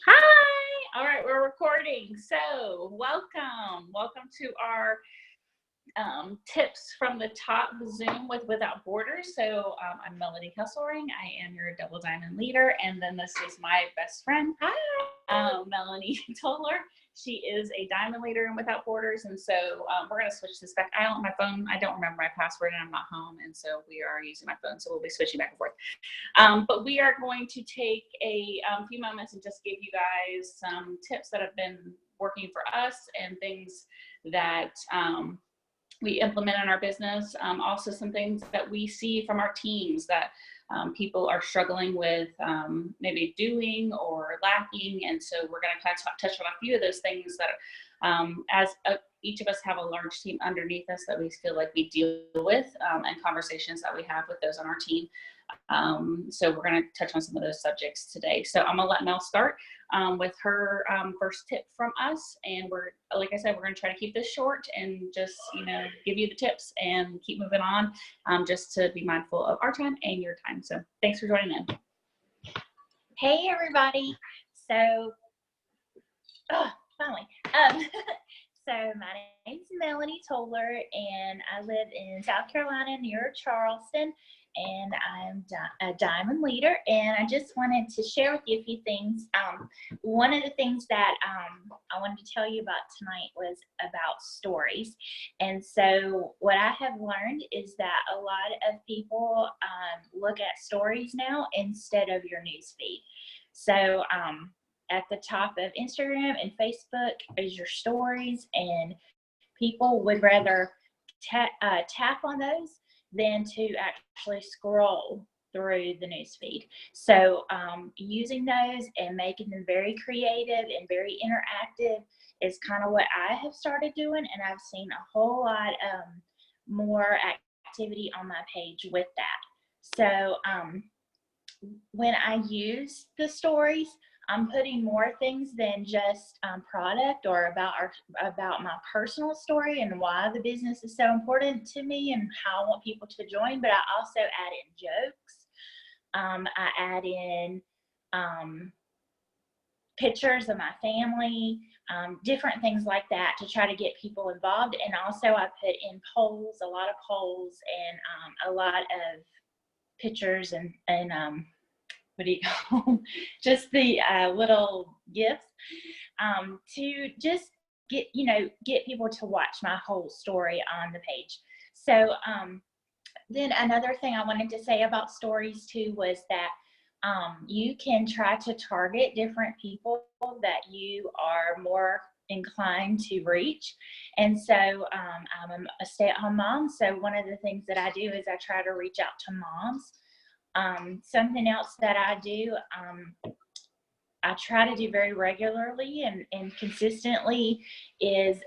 Hi. All right, we're recording. So welcome to our tips from the top Zoom with Without Borders. So I'm Melody Kesselring. I am your Double Diamond leader, and then this is my best friend, Melanie Tolar. She is a diamond leader in Without Borders, and so we're going to switch this back. I don't remember my password, and I'm not home, and so we are using my phone, so we'll be switching back and forth. But we are going to take a few moments and just give you guys some tips that have been working for us and things that we implement in our business. Also some things that we see from our teams that people are struggling with maybe doing or lacking. And so we're going to kind of touch on a few of those things that each of us have a large team underneath us that we feel like we deal with and conversations that we have with those on our team. So we're going to touch on some of those subjects today. So I'm going to let Mel start with her first tip from us. And like I said, we're going to try to keep this short and just, give you the tips and keep moving on just to be mindful of our time and your time. So thanks for joining in. Hey, everybody. So, finally. So my name's Melanie Tolar, and I live in South Carolina near Charleston, and I'm a diamond leader, and I just wanted to share with you a few things. One of the things that I wanted to tell you about tonight was about stories. And so what I have learned is that a lot of people look at stories now instead of your newsfeed. So at the top of Instagram and Facebook is your stories, and people would rather tap on those than to actually scroll through the newsfeed. So using those and making them very creative and very interactive is kind of what I have started doing, and I've seen a whole lot more activity on my page with that. So when I use the stories, I'm putting more things than just product or about my personal story and why the business is so important to me and how I want people to join. But I also add in jokes. I add in pictures of my family, different things like that to try to get people involved. And also I put in polls, a lot of polls, and a lot of pictures and what do you call them? Just the little gifts to just get people to watch my whole story on the page. So then another thing I wanted to say about stories too was that you can try to target different people that you are more inclined to reach. And so I'm a stay-at-home mom, so one of the things that I do is I try to reach out to moms. Something else that I do, I try to do very regularly and consistently is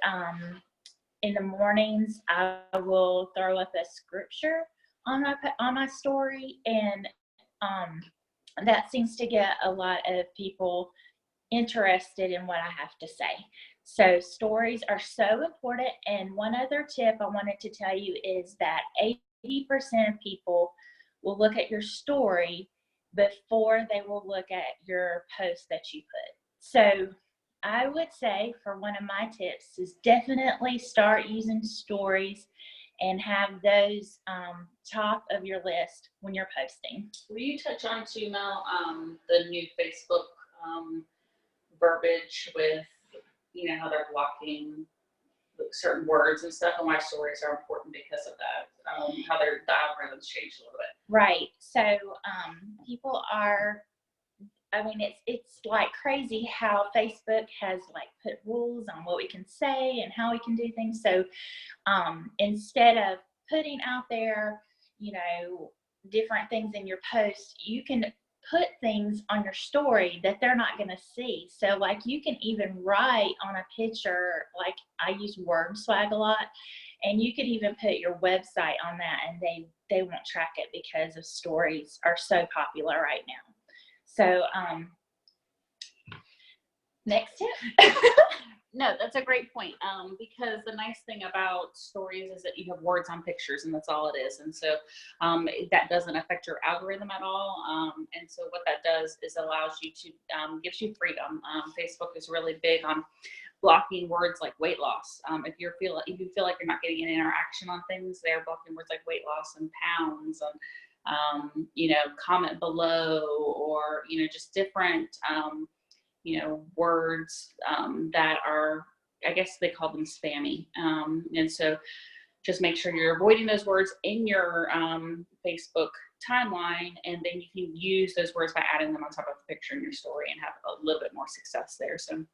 in the mornings I will throw up a scripture on my story, and that seems to get a lot of people interested in what I have to say. So stories are so important. And one other tip I wanted to tell you is that 80% of people will look at your story before they will look at your post that you put. So I would say for one of my tips is definitely start using stories and have those top of your list when you're posting. Will you touch on too, Mel, the new Facebook verbiage with, how they're blocking certain words and stuff, and why stories are important because of that, how their algorithms changed a little bit. Right. So people are, it's like crazy how Facebook has put rules on what we can say and how we can do things. So instead of putting out there, different things in your post, you can put things on your story that they're not going to see. So you can even write on a picture, I use word swag a lot, and you could even put your website on that, and they won't track it because of stories are so popular right now. So next tip. No, that's a great point. Because the nice thing about stories is that you have words on pictures, and that's all it is. And so that doesn't affect your algorithm at all. And so what that does is allows you to gives you freedom. Facebook is really big on blocking words like weight loss. If you feel like you're not getting an interaction on things, they're blocking words like weight loss and pounds and comment below, or just different words that are, I guess they call them spammy. And so just make sure you're avoiding those words in your Facebook timeline, and then you can use those words by adding them on top of the picture in your story and have a little bit more success there. So,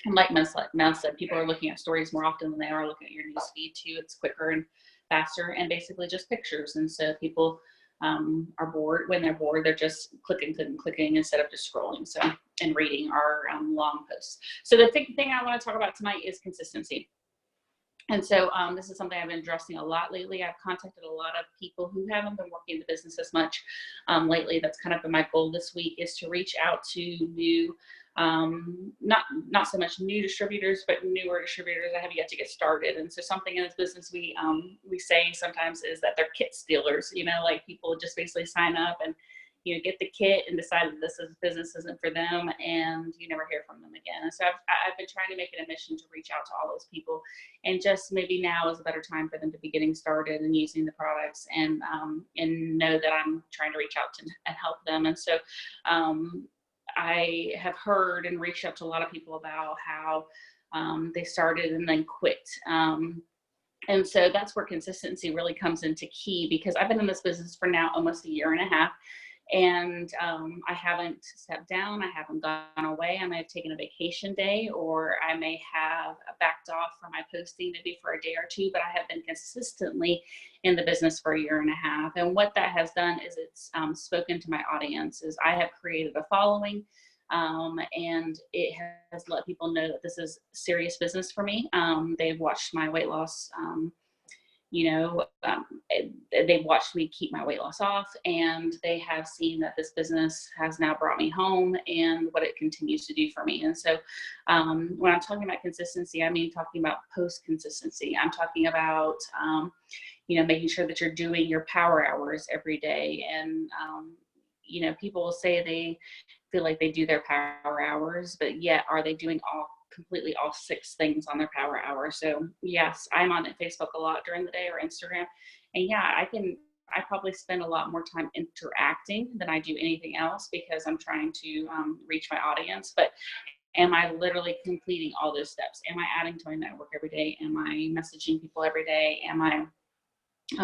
and like Mel said, people are looking at stories more often than they are looking at your news feed too. It's quicker and faster, and basically just pictures. And so people are bored. When they're bored, they're just clicking instead of just scrolling. So, and reading our long posts. So the thing I want to talk about tonight is consistency. And so this is something I've been addressing a lot lately. I've contacted a lot of people who haven't been working in the business as much lately. That's kind of been my goal this week, is to reach out to new, not so much new distributors, but newer distributors that have yet to get started. And so something in this business we say sometimes is that they're kit stealers. Like people just basically sign up and get the kit and decide that business isn't for them, and you never hear from them again. And so I've been trying to make it a mission to reach out to all those people, and just maybe now is a better time for them to be getting started and using the products, and know that I'm trying to reach out to and help them. And so I have heard and reached out to a lot of people about how they started and then quit. And so that's where consistency really comes into key, because I've been in this business for now almost a year and a half. And I haven't stepped down. I haven't gone away. I may have taken a vacation day, or I may have backed off from my posting maybe for a day or two, but I have been consistently in the business for a year and a half. And what that has done is it's spoken to my audience. Is I have created a following, and it has let people know that this is serious business for me. They've watched my weight loss they've watched me keep my weight loss off, and they have seen that this business has now brought me home and what it continues to do for me. And so when I'm talking about consistency, I mean talking about post consistency. I'm talking about making sure that you're doing your power hours every day. And people will say they feel like they do their power hours, but yet are they doing completely all 6 things on their power hour? So yes, I'm on Facebook a lot during the day, or Instagram, and yeah, I probably spend a lot more time interacting than I do anything else, because I'm trying to reach my audience. But am I literally completing all those steps? Am I adding to my network every day? Am I messaging people every day? Am I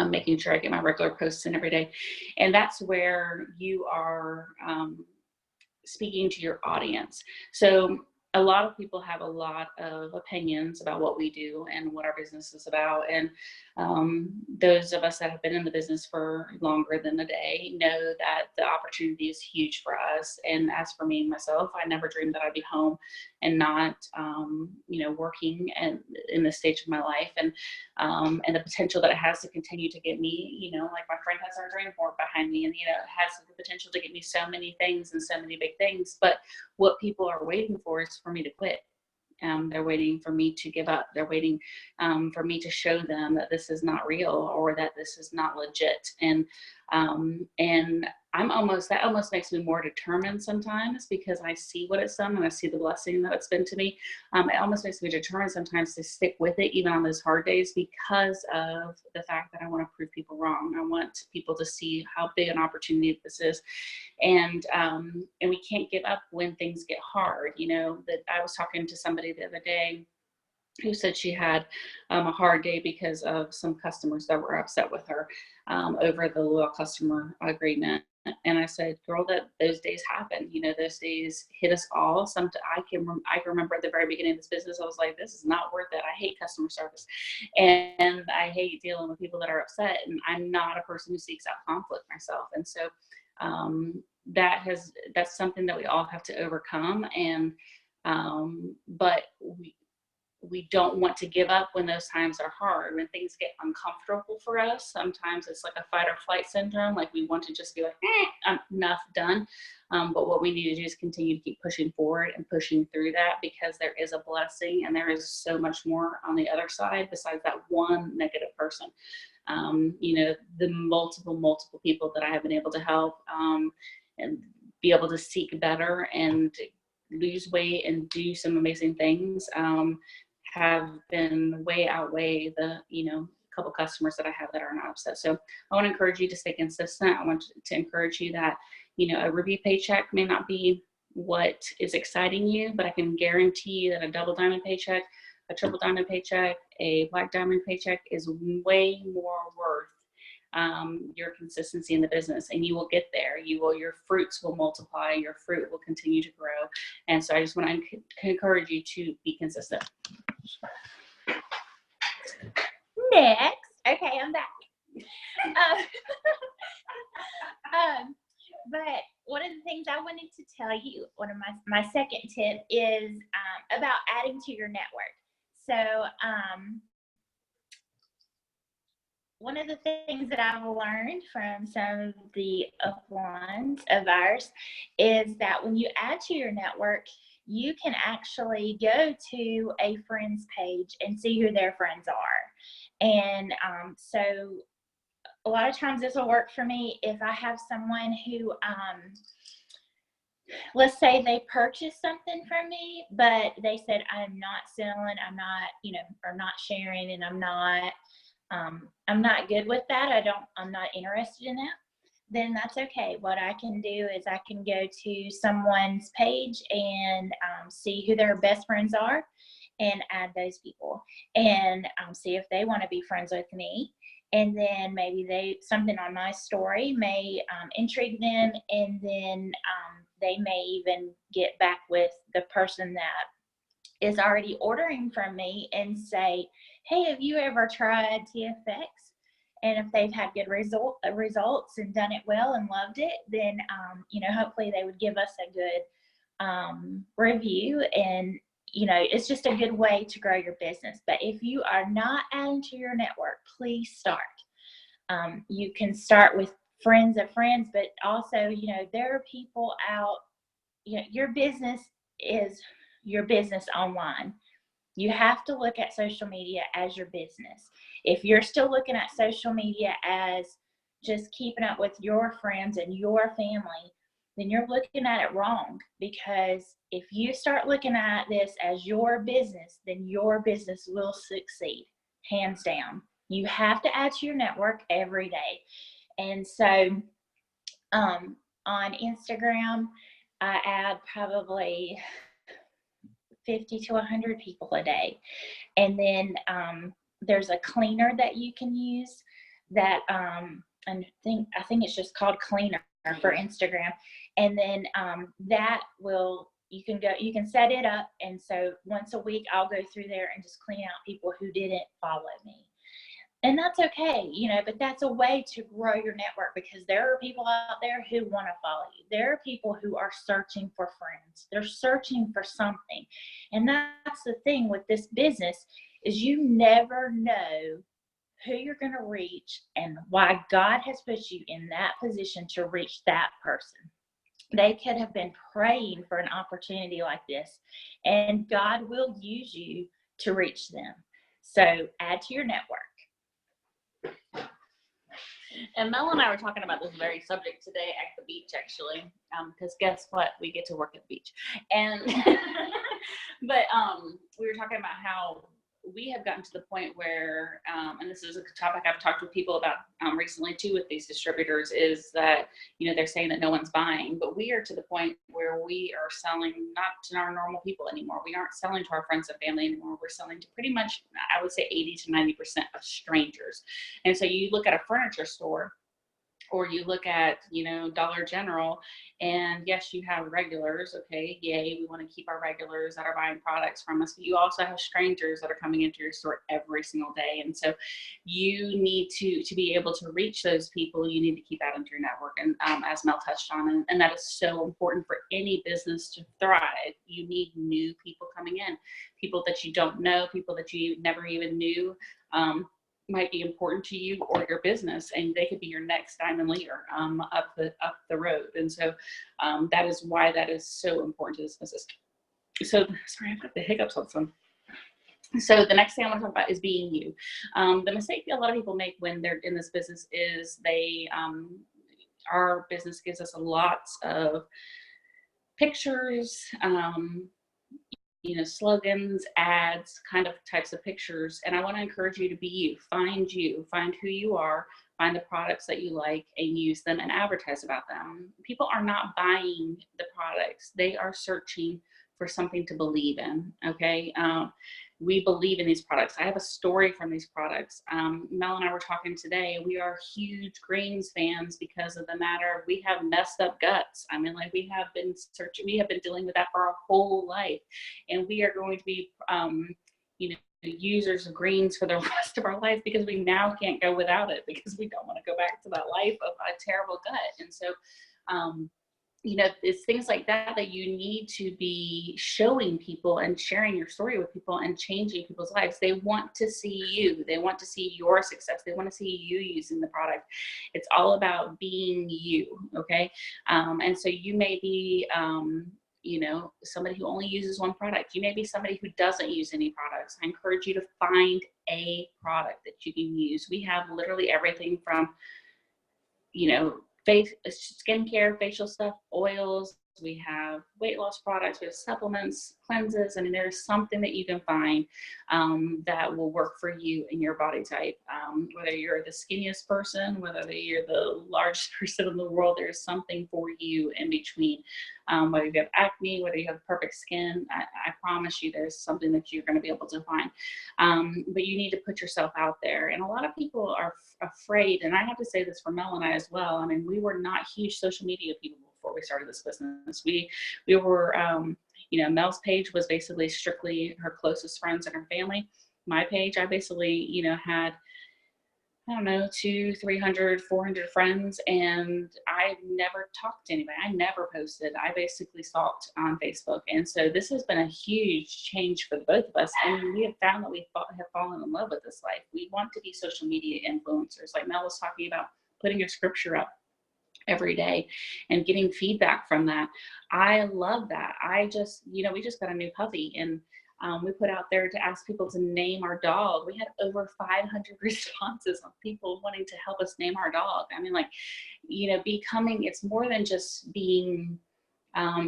making sure I get my regular posts in every day? And that's where you are speaking to your audience. So a lot of people have a lot of opinions about what we do and what our business is about. And those of us that have been in the business for longer than a day know that the opportunity is huge for us. And as for me, myself, I never dreamed that I'd be home and not, working in this stage of my life, and the potential that it has to continue to get me, like my friend has her dream board behind me, and, it has the potential to get me so many things and so many big things. But what people are waiting for is for me to quit. They're waiting for me to give up. They're waiting for me to show them that this is not real, or that this is not legit. And that almost makes me more determined sometimes, because I see what it's done and I see the blessing that it's been to me. It almost makes me determined sometimes to stick with it, even on those hard days, because of the fact that I want to prove people wrong. I want people to see how big an opportunity this is. And we can't give up when things get hard. That I was talking to somebody the other day who said she had a hard day because of some customers that were upset with her over the loyal customer agreement. And I said, girl, that those days happen. Those days hit us all. I can remember at the very beginning of this business, I was like, this is not worth it. I hate customer service, and I hate dealing with people that are upset. And I'm not a person who seeks out conflict myself. And so that's something that we all have to overcome. And but we don't want to give up when those times are hard, when things get uncomfortable for us. Sometimes it's like a fight or flight syndrome. Like we want to just be like, enough, done. But what we need to do is continue to keep pushing forward and pushing through that, because there is a blessing and there is so much more on the other side besides that one negative person. The multiple people that I have been able to help and be able to seek better and lose weight and do some amazing things have been way outweigh the, couple customers that I have that are not upset. So I want to encourage you to stay consistent. I want to encourage you that, a review paycheck may not be what is exciting you, but I can guarantee you that a double diamond paycheck, a triple diamond paycheck, a black diamond paycheck is way more worth your consistency in the business, and you will get there. Your fruits will multiply, your fruit will continue to grow. And so I just want to encourage you to be consistent. Next, okay, I'm back. But one of the things I wanted to tell you, one of my second tip is about adding to your network. So one of the things that I've learned from some of the uplines of ours is that when you add to your network, you can actually go to a friend's page and see who their friends are. And so a lot of times this will work for me if I have someone who, let's say they purchased something from me, but they said, I'm not selling, I'm not, or not sharing, and I'm not good with that. I'm not interested in that. Then that's okay. What I can do is I can go to someone's page and see who their best friends are and add those people and see if they want to be friends with me. And then maybe something on my story may intrigue them, and then they may even get back with the person that is already ordering from me and say, hey, have you ever tried TFX? And if they've had good results and done it well and loved it, then, hopefully they would give us a good review. And, it's just a good way to grow your business. But if you are not adding to your network, please start. You can start with friends of friends, but also, there are people out, your business is your business online. You have to look at social media as your business. If you're still looking at social media as just keeping up with your friends and your family, then you're looking at it wrong. Because if you start looking at this as your business, then your business will succeed, hands down. You have to add to your network every day. And so on Instagram, I add probably 50 to 100 people a day. And then there's a cleaner that you can use that I think it's just called Cleaner for Instagram. And then you can set it up. And so once a week I'll go through there and just clean out people who didn't follow me. And that's okay, but that's a way to grow your network, because there are people out there who want to follow you. There are people who are searching for friends. They're searching for something. And that's the thing with this business, is you never know who you're going to reach and why God has put you in that position to reach that person. They could have been praying for an opportunity like this, and God will use you to reach them. So add to your network. And Mel and I were talking about this very subject today at the beach, actually, because guess what? We get to work at the beach. And but we were talking about how we have gotten to the point where, and this is a topic I've talked with people about recently too with these distributors, is that, they're saying that no one's buying, but we are to the point where we are selling not to our normal people anymore. We aren't selling to our friends and family anymore. We're selling to pretty much, I would say 80 to 90% of strangers. And so you look at a furniture store, Or you look at, Dollar General, and yes, you have regulars. Okay, yay, we want to keep our regulars that are buying products from us, but you also have strangers that are coming into your store every single day. And so you need to be able to reach those people. You need to keep that into your network. And as Mel touched on, and that is so important for any business to thrive. You need new people coming in, people that you don't know, people that you never even knew. Might be important to you or your business, and they could be your next diamond leader up the road. And so that is why that is so important to this business. So sorry, I've got the hiccups on some. So the next thing I want to talk about is being you. The mistake a lot of people make when they're in this business is our business gives us a lot of pictures, slogans, ads, kind of types of pictures. And I want to encourage you to be you. Find who you are, find the products that you like, and use them and advertise about them. People are not buying the products. They are searching for something to believe in, okay? We believe in these products. I have a story from these products. Mel and I were talking today. We are huge greens fans because of the matter we have messed up guts. I mean, like, we have been dealing with that for our whole life, and we are going to be, users of greens for the rest of our life because we now can't go without it because we don't want to go back to that life of a terrible gut. And so, it's things like that you need to be showing people and sharing your story with people and changing people's lives. They want to see you. They want to see your success. They want to see you using the product. It's all about being you, okay? And so you may be, somebody who only uses one product. You may be somebody who doesn't use any products. I encourage you to find a product that you can use. We have literally everything from, skincare, facial stuff, oils. We have weight loss products. We have supplements, cleanses. I mean, there's something that you can find that will work for you and your body type. Whether you're the skinniest person, whether you're the largest person in the world, there's something for you in between. Whether you have acne, whether you have perfect skin, I promise you there's something that you're going to be able to find. But you need to put yourself out there. And a lot of people are afraid, and I have to say this for Mel and I as well. I mean, we were not huge social media people before we started this business. We were, Mel's page was basically strictly her closest friends and her family. My page, I basically, had, 200, 300, 400 friends, and I never talked to anybody. I never posted. I basically stalked on Facebook. And so this has been a huge change for the both of us. And we have found that we have fallen in love with this life. We want to be social media influencers. Like Mel was talking about, putting your scripture up every day and getting feedback from that. I love that. We just got a new puppy, and we put out there to ask people to name our dog. We had over 500 responses of people wanting to help us name our dog. I mean, it's more than just being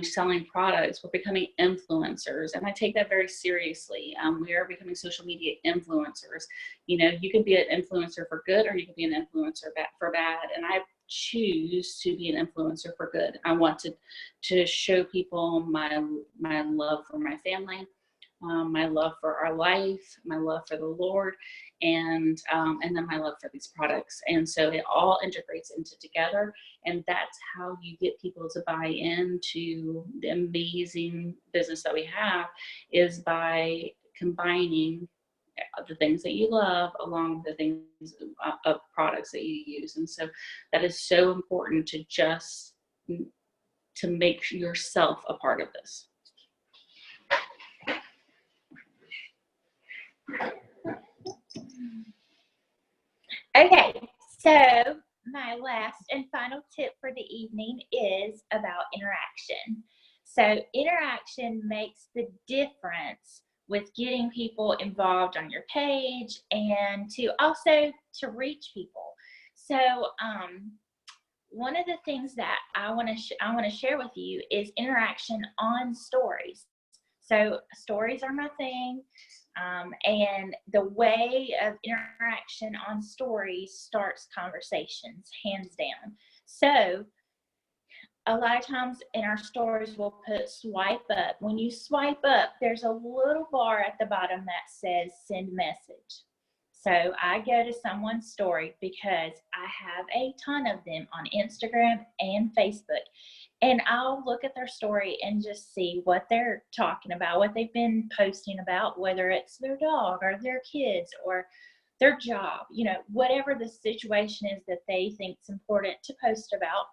selling products. We're becoming influencers, and I take that very seriously. We are becoming social media influencers. You can be an influencer for good, or you can be an influencer for bad, and I choose to be an influencer for good. I want to show people my love for my family, my love for our life, my love for the Lord, and then my love for these products. And so it all integrates together, and that's how you get people to buy into the amazing business that we have, is by combining the things that you love along with the things of products that you use. And so that is so important to make yourself a part of this. Okay, so my last and final tip for the evening is about interaction. So interaction makes the difference with getting people involved on your page, and to reach people. So one of the things that I want to share with you is interaction on stories. So stories are my thing. And the way of interaction on stories starts conversations, hands down. So a lot of times in our stories, we'll put swipe up. When you swipe up, there's a little bar at the bottom that says send message. So I go to someone's story because I have a ton of them on Instagram and Facebook. And I'll look at their story and just see what they're talking about, what they've been posting about, whether it's their dog or their kids or their job, whatever the situation is that they think is important to post about.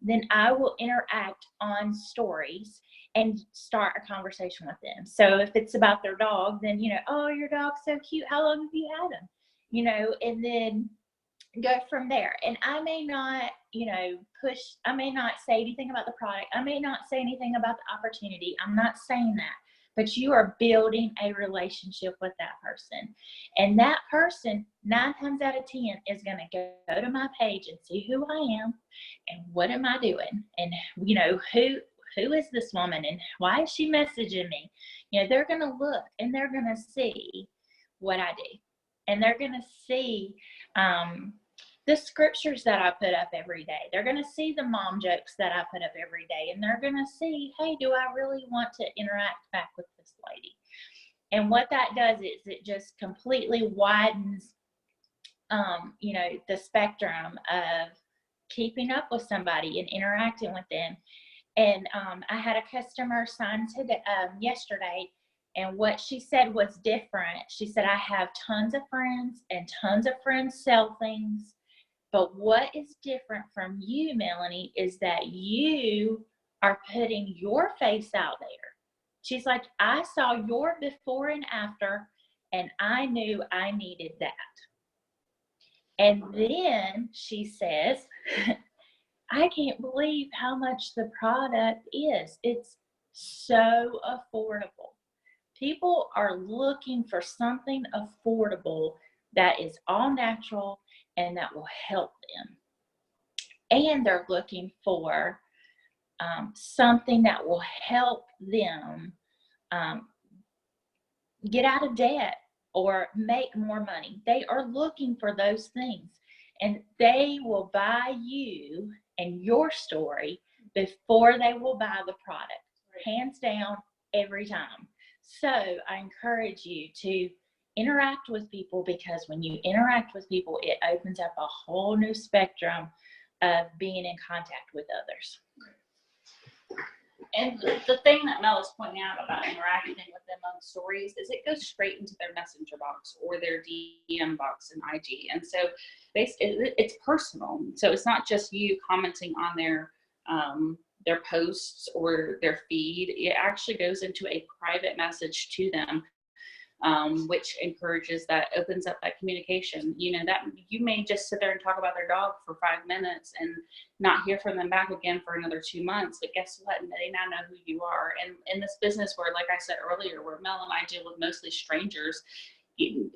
Then I will interact on stories and start a conversation with them. So if it's about their dog, then, oh, your dog's so cute. How long have you had him? And then go from there. And I may not, I may not say anything about the product. I may not say anything about the opportunity. I'm not saying that. But you are building a relationship with that person. And that person, 9 times out of 10, is going to go to my page and see who I am and what am I doing. And, who is this woman and why is she messaging me? They're going to look and they're going to see what I do. And they're going to see the scriptures that I put up every day. They're going to see the mom jokes that I put up every day. And they're going to see, hey, do I really want to interact back with this lady? And what that does is it just completely widens, the spectrum of keeping up with somebody and interacting with them. And I had a customer sign today, yesterday, and what she said was different. She said, I have tons of friends and tons of friends sell things. But what is different from you, Melanie, is that you are putting your face out there. She's like, I saw your before and after, and I knew I needed that. And then she says, I can't believe how much the product is. It's so affordable. People are looking for something affordable that is all natural and that will help them. And they're looking for something that will help them get out of debt or make more money. They are looking for those things. And they will buy you and your story before they will buy the product. Hands down, every time. So I encourage you to interact with people, because when you interact with people, it opens up a whole new spectrum of being in contact with others. And the thing that Mel is pointing out about interacting with them on stories is it goes straight into their messenger box or their DM box in IG. And so it's personal. So it's not just you commenting on their posts or their feed. It actually goes into a private message to them, which encourages that, opens up that communication. That you may just sit there and talk about their dog for 5 minutes and not hear from them back again for another 2 months. But guess what? They now know who you are. And in this business where, like I said earlier, where Mel and I deal with mostly strangers,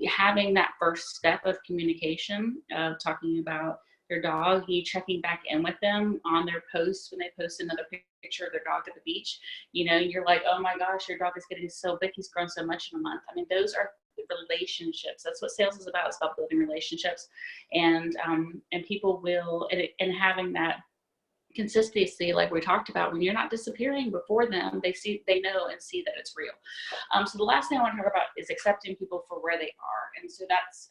having that first step of communication, talking about their dog, you checking back in with them on their posts when they post another picture of their dog at the beach, you're like, oh my gosh, your dog is getting so big, he's grown so much in a month. I mean, those are relationships. That's what sales is about. It's about building relationships, and people will, and having that consistency, like we talked about, when you're not disappearing before them, they know and see that it's real. So the last thing I want to talk about is accepting people for where they are. And so that's,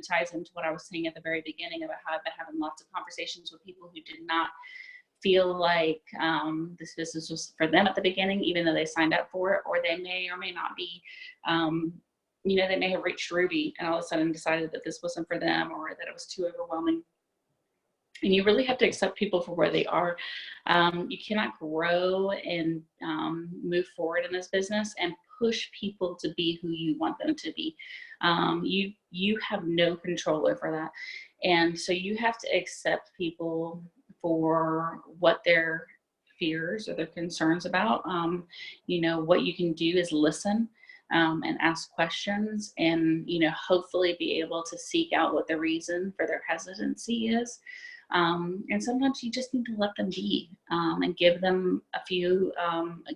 ties into what I was saying at the very beginning about how I've been having lots of conversations with people who did not feel like this business was for them at the beginning, even though they signed up for it, or they may or may not be, they may have reached Ruby and all of a sudden decided that this wasn't for them, or that it was too overwhelming. And you really have to accept people for where they are. You cannot grow and move forward in this business and push people to be who you want them to be. You have no control over that. And so you have to accept people for what their fears or their concerns about. What you can do is listen and ask questions, and hopefully be able to seek out what the reason for their hesitancy is. And sometimes you just need to let them be, and give them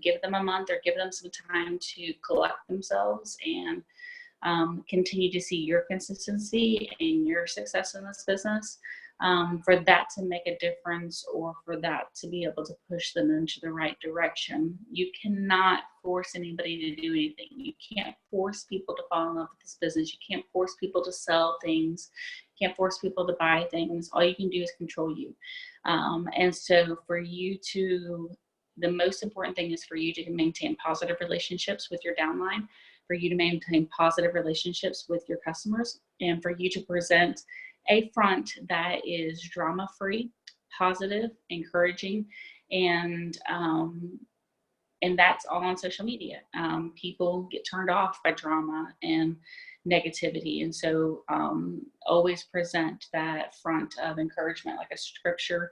give them a month, or give them some time to collect themselves and continue to see your consistency and your success in this business. for that to make a difference, or for that to be able to push them into the right direction. You cannot force anybody to do anything. You can't force people to fall in love with this business. You can't force people to sell things. You can't force people to buy things. All you can do is control you. And so for you to, the most important thing is for you to maintain positive relationships with your downline, for you to maintain positive relationships with your customers, and for you to present a front that is drama-free, positive, encouraging, and that's all on social media. People get turned off by drama and negativity, and so always present that front of encouragement, like a scripture,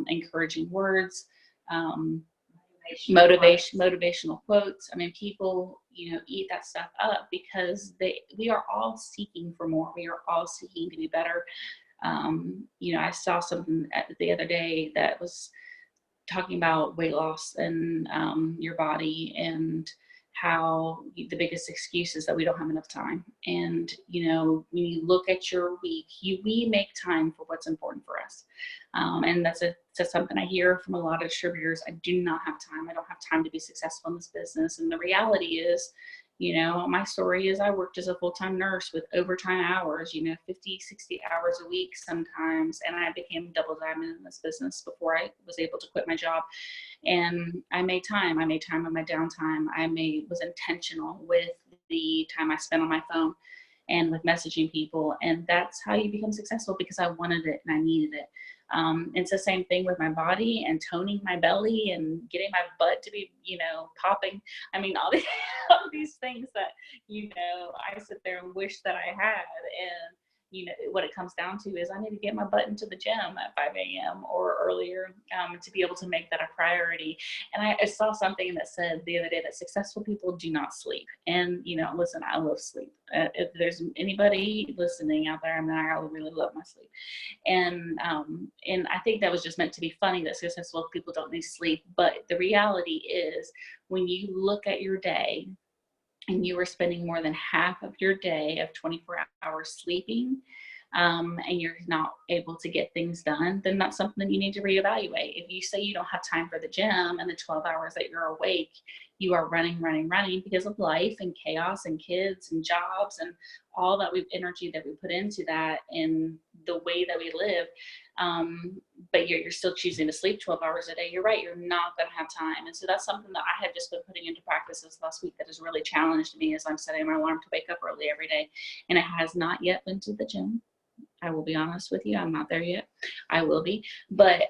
encouraging words, motivational quotes. I mean, people, eat that stuff up because we are all seeking for more. We are all seeking to be better. I saw something the other day that was talking about weight loss and your body, and how the biggest excuse is that we don't have enough time. And when you look at your week, we make time for what's important for us, and that's something I hear from a lot of distributors. I do not have time. I don't have time to be successful in this business. And the reality is, my story is I worked as a full-time nurse with overtime hours, 50, 60 hours a week sometimes. And I became double diamond in this business before I was able to quit my job. And I made time. I made time on my downtime. Was intentional with the time I spent on my phone and with messaging people. And that's how you become successful, because I wanted it and I needed it. It's the same thing with my body and toning my belly and getting my butt to be, popping. I mean, all these things that, I sit there and wish that I had. And, what it comes down to is I need to get my butt into the gym at 5 a.m. or earlier, to be able to make that a priority. And I saw something that said the other day that successful people do not sleep. And, listen, I love sleep. If there's anybody listening out there, I really love my sleep. And I think that was just meant to be funny that successful people don't need sleep. But the reality is, when you look at your day, and you are spending more than half of your day of 24 hours sleeping, and you're not able to get things done, then that's something you need to reevaluate. If you say you don't have time for the gym, and the 12 hours that you're awake, you are running because of life and chaos and kids and jobs and all that energy that we put into that and the way that we live, but you're still choosing to sleep 12 hours a day, you're right, you're not going to have time. And so that's something that I have just been putting into practice this last week that has really challenged me, as I'm setting my alarm to wake up early every day. And it has not yet been to the gym. I will be honest with you, I'm not there yet. I will be, but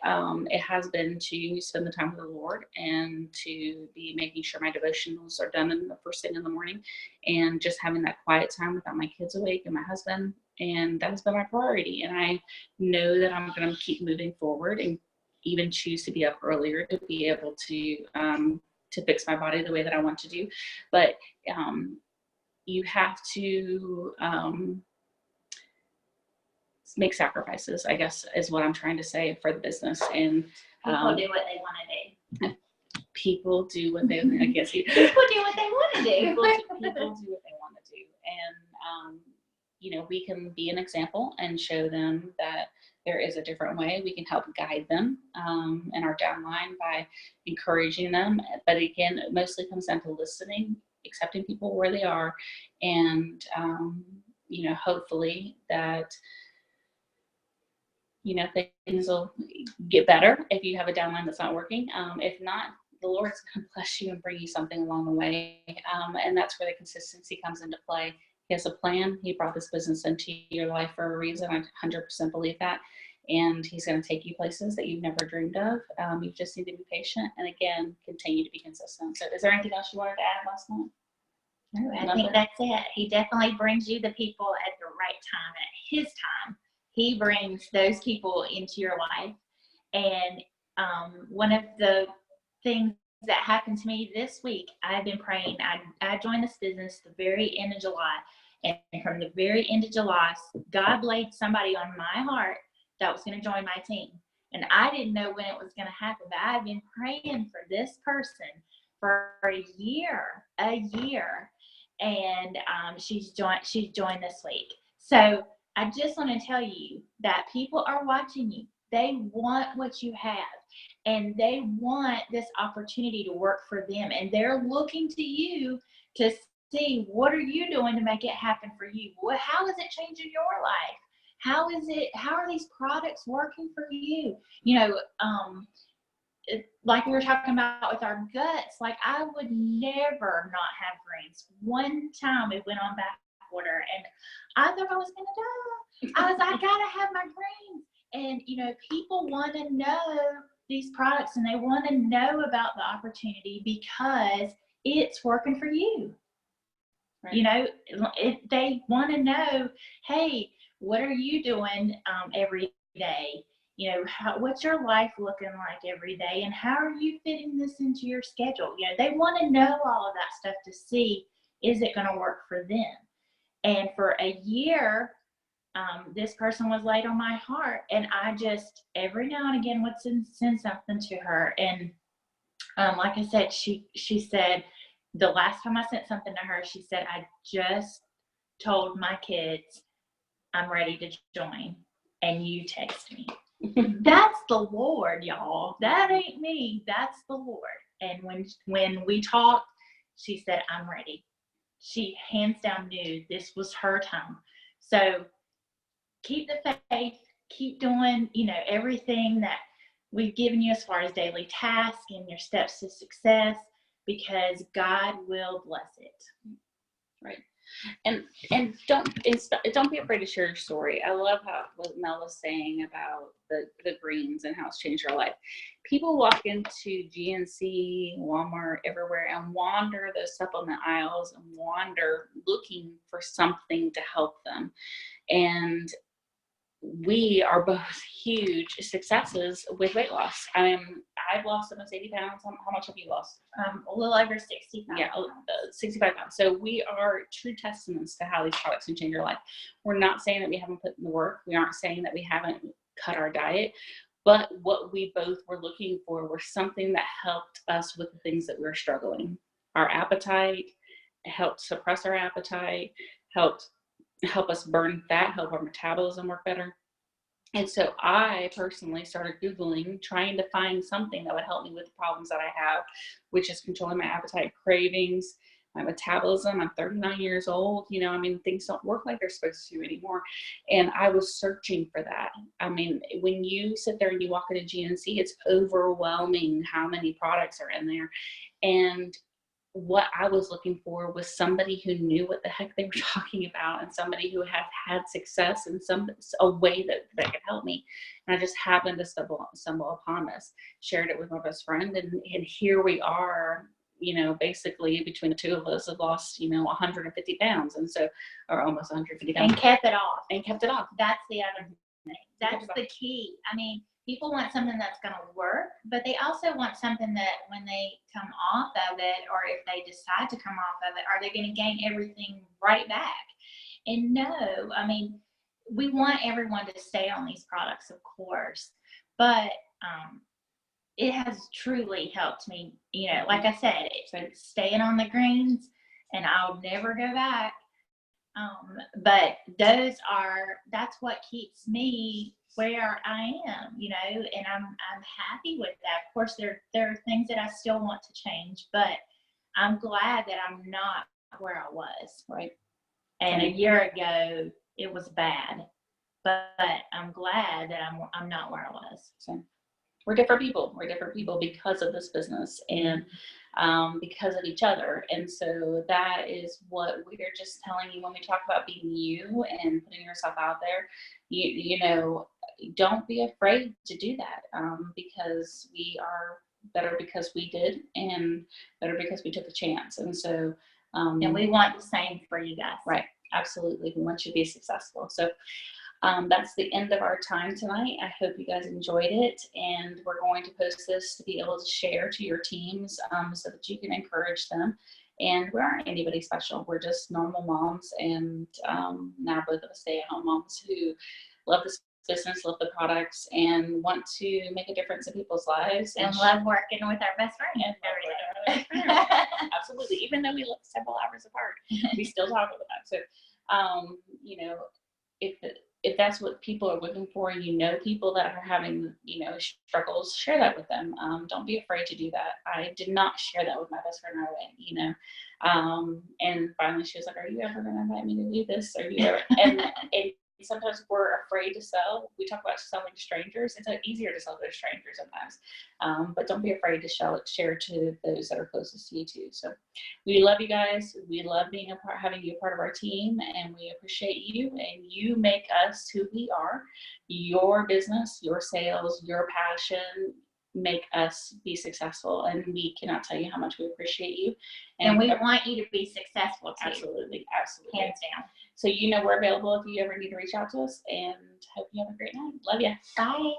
it has been to spend the time with the Lord and to be making sure my devotionals are done in the first thing in the morning, and just having that quiet time without my kids awake and my husband. And that has been my priority. And I know that I'm going to keep moving forward and even choose to be up earlier to be able to fix my body the way that I want to do. But you have to make sacrifices, I guess, is what I'm trying to say, for the business. And people do what they want to do. People do what they, I guess. People do what they want to do. People do what they want to do. And, we can be an example and show them that there is a different way. We can help guide them in our downline by encouraging them. But again, it mostly comes down to listening, accepting people where they are, and, hopefully that, things will get better if you have a downline that's not working. If not, the Lord's going to bless you and bring you something along the way. And that's where the consistency comes into play. He has a plan. He brought this business into your life for a reason. I 100% believe that. And he's going to take you places that you've never dreamed of. You just need to be patient and, again, continue to be consistent. So is there anything else you wanted to add last night? No, I think that's it. He definitely brings you the people at the right time, at his time. He brings those people into your life. And one of the things that happened to me this week, I've been praying. I joined this business the very end of July. And from the very end of July, God laid somebody on my heart that was going to join my team. And I didn't know when it was going to happen, but I've been praying for this person for a year. And she's joined this week. So I just want to tell you that people are watching you. They want what you have, and they want this opportunity to work for them, and they're looking to you to see what are you doing to make it happen for you. How is it changing your life? How are these products working for you? Like we were talking about with our guts, like I would never not have greens. One time we went on back order and I thought I was gonna die. I was like, I gotta have my greens. And people want to know these products, and they want to know about the opportunity because it's working for you. Right. They want to know, hey, what are you doing every day? What's your life looking like every day, and how are you fitting this into your schedule? They want to know all of that stuff to see, is it going to work for them? And for a year, this person was laid on my heart, and I just every now and again would send something to her. And like I said, she said the last time I sent something to her, she said, I just told my kids I'm ready to join, and you text me. That's the Lord, y'all. That ain't me. That's the Lord. And when we talked, she said, I'm ready. She hands down knew this was her time. So keep the faith, keep doing, everything that we've given you as far as daily tasks and your steps to success, because God will bless it. Right. And don't be afraid to share your story. I love what Mel was saying about the greens and how it's changed your life. People walk into GNC, Walmart, everywhere, and wander those supplement aisles and wander looking for something to help them. And we are both huge successes with weight loss. I've lost almost 80 pounds. How much have you lost? A little over 60 pounds. Yeah, 65 pounds. So we are true testaments to how these products can change your life. We're not saying that we haven't put in the work. We aren't saying that we haven't cut our diet. But what we both were looking for were something that helped us with the things that we were struggling. Our appetite, helped suppress our appetite, help us burn fat, help our metabolism work better. And so I personally started Googling, trying to find something that would help me with the problems that I have, which is controlling my appetite, cravings, my metabolism. I'm 39 years old. Things don't work like they're supposed to anymore. And I was searching for that. When you sit there and you walk into GNC, it's overwhelming how many products are in there. And what I was looking for was somebody who knew what the heck they were talking about, and somebody who had success in a way that could help me. And I just happened to stumble upon this, shared it with my best friend, and here we are, basically between the two of us have lost, 150 pounds. And so, or almost 150 pounds. And kept it off. That's the other thing. That's the key. People want something that's going to work, but they also want something that when they come off of it, or if they decide to come off of it, are they going to gain everything right back? And no, we want everyone to stay on these products, of course, but it has truly helped me. Like I said, it's staying on the greens, and I'll never go back. But that's what keeps me where I am, and I'm happy with that. Of course, there are things that I still want to change, but I'm glad that I'm not where I was. Right. And a year ago, it was bad, but I'm glad that I'm not where I was. So we're different people. We're different people because of this business and because of each other. And so that is what we're just telling you when we talk about being you and putting yourself out there. Don't be afraid to do that, because we are better because we did, and better because we took a chance. And so, and we want the same for you guys. Right. Absolutely. We want you to be successful. So that's the end of our time tonight. I hope you guys enjoyed it, and we're going to post this to be able to share to your teams so that you can encourage them. And we aren't anybody special. We're just normal moms, and now both of us stay-at-home moms who love this business, love the products, and want to make a difference in people's lives. And love working with our best friend every day. Absolutely. Even though we live several hours apart, we still talk about that. So, if that's what people are looking for, and you know people that are having, you know, struggles, share that with them. Don't be afraid to do that. I did not share that with my best friend right away, you know. And finally she was like, are you ever going to invite me to do this? Or you ever? And sometimes we're afraid to sell. We talk about selling to strangers. It's easier to sell to strangers sometimes. But don't be afraid to share to those that are closest to you too. So we love you guys. We love being having you a part of our team, and we appreciate you, and you make us who we are. Your business, your sales, your passion make us be successful, and we cannot tell you how much we appreciate you. And we want you to be successful too. Absolutely, absolutely. Hands down. So you know we're available if you ever need to reach out to us, and hope you have a great night. Love you. Bye.